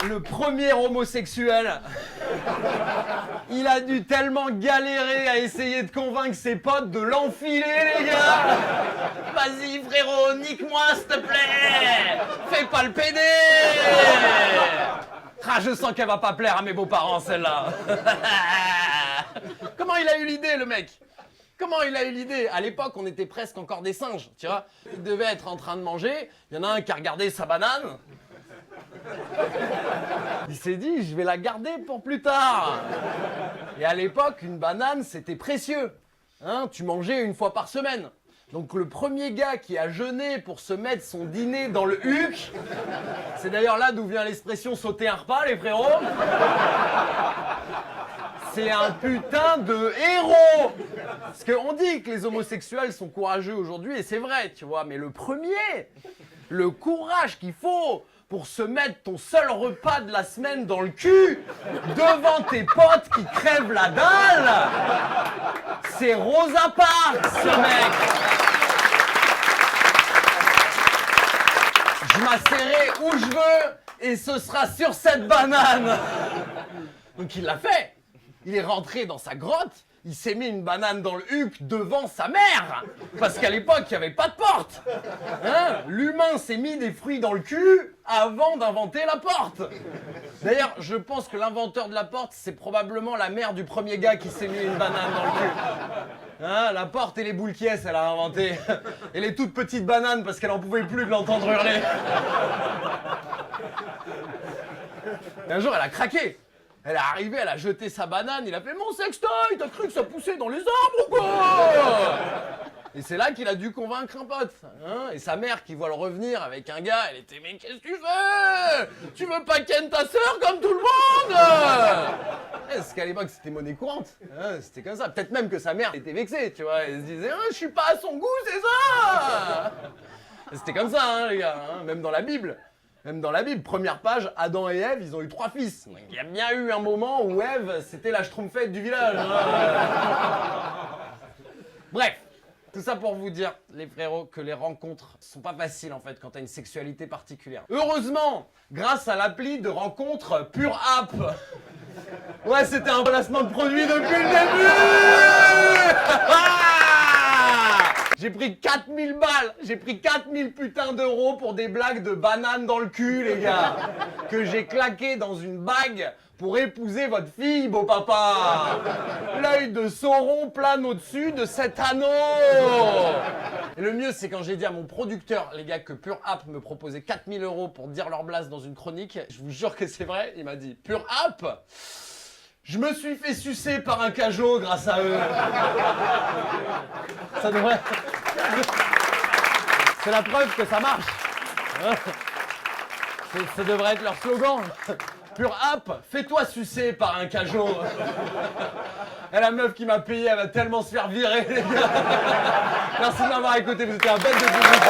Le premier homosexuel, il a dû tellement galérer à essayer de convaincre ses potes de l'enfiler, les gars. Vas-y, frérot, nique-moi, s'il te plaît. Fais pas le PD. Ah, je sens qu'elle va pas plaire à mes beaux-parents, celle-là. Comment il a eu l'idée, le mec? Comment il a eu l'idée? À l'époque, on était presque encore des singes, tu vois. Il devait être en train de manger, il y en a un qui a regardé sa banane. Il s'est dit, je vais la garder pour plus tard. Et à l'époque, une banane, c'était précieux. Hein, tu mangeais une fois par semaine. Donc le premier gars qui a jeûné pour se mettre son dîner dans le huc, c'est d'ailleurs là d'où vient l'expression sauter un repas, les frérots. C'est un putain de héros. Parce qu'on dit que les homosexuels sont courageux aujourd'hui, et c'est vrai, tu vois. Mais le premier, le courage qu'il faut pour se mettre ton seul repas de la semaine dans le cul, devant tes potes qui crèvent la dalle, c'est Rosa Parks, ce mec. Je m'asserrai où je veux, et ce sera sur cette banane. Donc il l'a fait. Il est rentré dans sa grotte, il s'est mis une banane dans le huc devant sa mère. Parce qu'à l'époque, il n'y avait pas de porte. Hein? L'humain s'est mis des fruits dans le cul avant d'inventer la porte. D'ailleurs, je pense que l'inventeur de la porte, c'est probablement la mère du premier gars qui s'est mis une banane dans le cul. Hein? La porte et les boules qui est, elle a inventé. Et les toutes petites bananes parce qu'elle en pouvait plus de l'entendre hurler. Et un jour, elle a craqué. Elle est arrivée, elle a jeté sa banane, il a fait « Mon sextoy, t'as cru que ça poussait dans les arbres ou quoi ?» Et c'est là qu'il a dû convaincre un pote. Hein, et sa mère qui voit le revenir avec un gars, elle était « Mais qu'est-ce que tu fais? Tu veux pas ken ta sœur comme tout le monde ?» Parce qu'à l'époque, c'était monnaie courante. Hein, c'était comme ça. Peut-être même que sa mère était vexée, tu vois. Elle se disait « Je suis pas à son goût, c'est ça ?» C'était comme ça, hein, les gars, hein, même dans la Bible. Même dans la Bible, première page, Adam et Ève, ils ont eu 3 fils. Il y a bien eu un moment où Ève, c'était la schtroumpfette du village. Bref, tout ça pour vous dire, les frérots, que les rencontres sont pas faciles en fait quand t'as une sexualité particulière. Heureusement, grâce à l'appli de rencontre Pure App. Ouais, c'était un placement de produit depuis le début. J'ai pris 4000 balles, j'ai pris 4000 putains d'euros pour des blagues de bananes dans le cul, les gars, que j'ai claqué dans une bague pour épouser votre fille, beau papa. L'œil de Sauron plane au-dessus de cet anneau. Et le mieux, c'est quand j'ai dit à mon producteur, les gars, que Pure App me proposait 4000 euros pour dire leur blase dans une chronique. Je vous jure que c'est vrai, il m'a dit « Pure App ?» Je me suis fait sucer par un cajot grâce à eux. Ça devrait... C'est la preuve que ça marche. Ça devrait être leur slogan. Pure App, fais-toi sucer par un cajot. Et la meuf qui m'a payé, elle va tellement se faire virer, les gars. Merci de m'avoir écouté, vous étiez un bête de public.